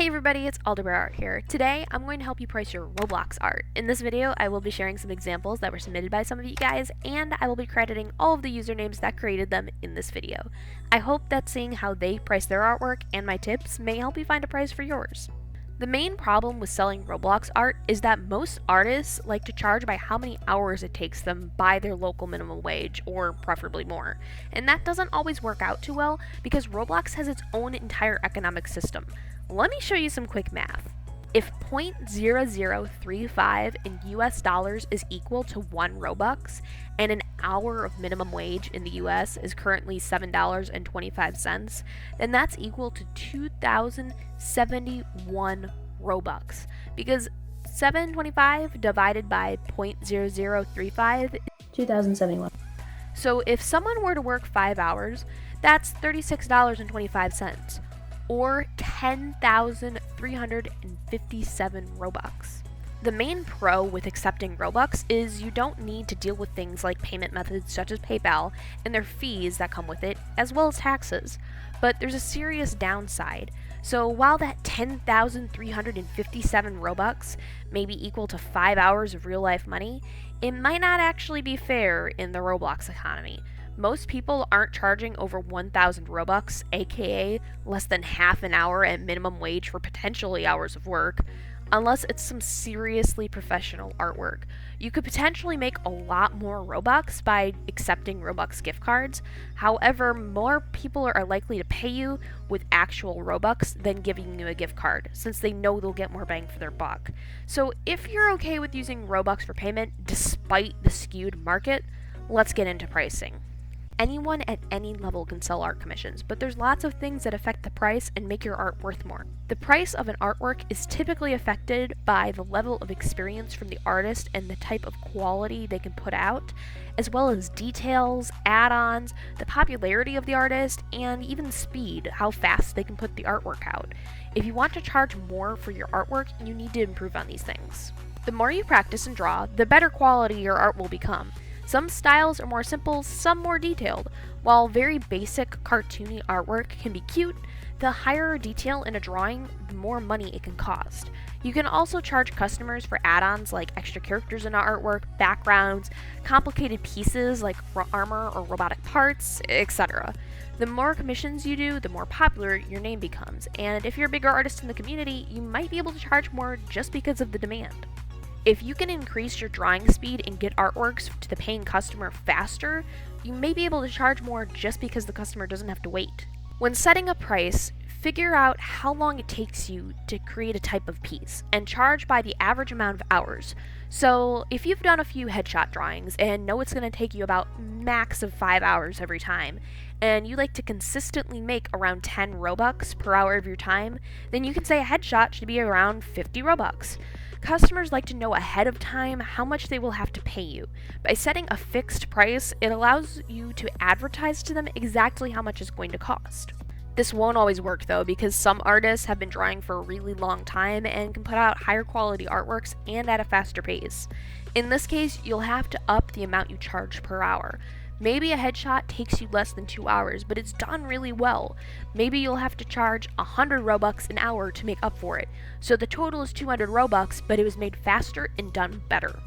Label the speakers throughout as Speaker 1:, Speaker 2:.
Speaker 1: Hey everybody, it's Aldebar Art here. Today, I'm going to help you price your Roblox art. In this video, I will be sharing some examples that were submitted by some of you guys, and I will be crediting all of the usernames that created them in this video. I hope that seeing how they price their artwork and my tips may help you find a price for yours. The main problem with selling Roblox art is that most artists like to charge by how many hours it takes them by their local minimum wage, or preferably more. And that doesn't always work out too well because Roblox has its own entire economic system. Let me show you some quick math. If 0.0035 in US dollars is equal to 1 Robux, and an hour of minimum wage in the US is currently $7.25, then that's equal to 2,071 Robux. Because 725 divided by 0.0035 is
Speaker 2: 2071.
Speaker 1: So if someone were to work 5 hours, that's $36.25. Or 10,357 Robux. The main pro with accepting Robux is you don't need to deal with things like payment methods such as PayPal and their fees that come with it, as well as taxes. But there's a serious downside. So while that 10,357 Robux may be equal to 5 hours of real life money, it might not actually be fair in the Roblox economy. Most people aren't charging over 1,000 Robux, aka less than half an hour at minimum wage for potentially hours of work, unless it's some seriously professional artwork. You could potentially make a lot more Robux by accepting Robux gift cards. However, more people are likely to pay you with actual Robux than giving you a gift card, since they know they'll get more bang for their buck. So if you're okay with using Robux for payment despite the skewed market, let's get into pricing. Anyone at any level can sell art commissions, but there's lots of things that affect the price and make your art worth more. The price of an artwork is typically affected by the level of experience from the artist and the type of quality they can put out, as well as details, add-ons, the popularity of the artist, and even speed, how fast they can put the artwork out. If you want to charge more for your artwork, you need to improve on these things. The more you practice and draw, the better quality your art will become. Some styles are more simple, some more detailed. While very basic, cartoony artwork can be cute, the higher detail in a drawing, the more money it can cost. You can also charge customers for add-ons like extra characters in artwork, backgrounds, complicated pieces like armor or robotic parts, etc. The more commissions you do, the more popular your name becomes, and if you're a bigger artist in the community, you might be able to charge more just because of the demand. If you can increase your drawing speed and get artworks to the paying customer faster, you may be able to charge more just because the customer doesn't have to wait. When setting a price, figure out how long it takes you to create a type of piece, and charge by the average amount of hours. So if you've done a few headshot drawings and know it's going to take you about max of 5 hours every time, and you like to consistently make around 10 Robux per hour of your time, then you can say a headshot should be around 50 Robux. Customers like to know ahead of time how much they will have to pay you. By setting a fixed price, it allows you to advertise to them exactly how much it's going to cost. This won't always work though, because some artists have been drawing for a really long time and can put out higher quality artworks and at a faster pace. In this case, you'll have to up the amount you charge per hour. Maybe a headshot takes you less than 2 hours, but it's done really well. Maybe you'll have to charge 100 Robux an hour to make up for it. So the total is 200 Robux, but it was made faster and done better.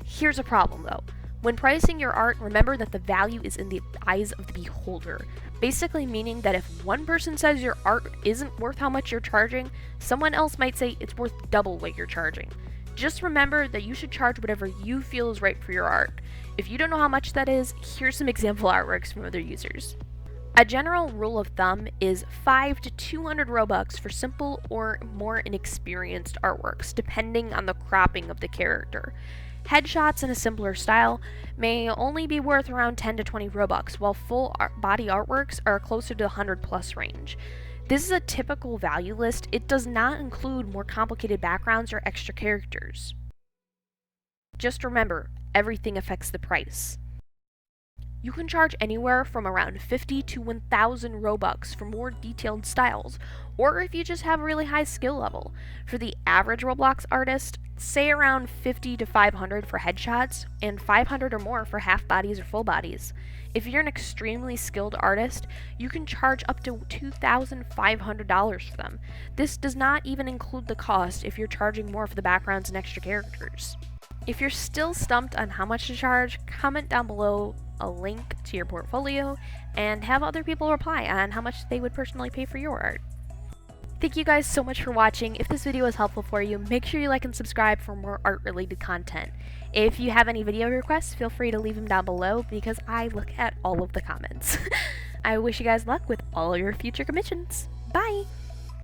Speaker 1: Here's a problem though. When pricing your art, remember that the value is in the eyes of the beholder. Basically meaning that if one person says your art isn't worth how much you're charging, someone else might say it's worth double what you're charging. Just remember that you should charge whatever you feel is right for your art. If you don't know how much that is, here's some example artworks from other users. A general rule of thumb is 5 to 200 Robux for simple or more inexperienced artworks, depending on the cropping of the character. Headshots in a simpler style may only be worth around 10 to 20 Robux, while full body artworks are closer to the 100 plus range. This is a typical value list. It does not include more complicated backgrounds or extra characters. Just remember, everything affects the price. You can charge anywhere from around 50 to 1,000 Robux for more detailed styles, or if you just have a really high skill level. For the average Roblox artist, say around 50 to 500 for headshots, and 500 or more for half bodies or full bodies. If you're an extremely skilled artist, you can charge up to $2,500 for them. This does not even include the cost if you're charging more for the backgrounds and extra characters. If you're still stumped on how much to charge, comment down below a link to your portfolio and have other people reply on how much they would personally pay for your art. Thank you guys so much for watching. If this video was helpful for you, make sure you like and subscribe for more art-related content. If you have any video requests, feel free to leave them down below because I look at all of the comments. I wish you guys luck with all your future commissions. Bye!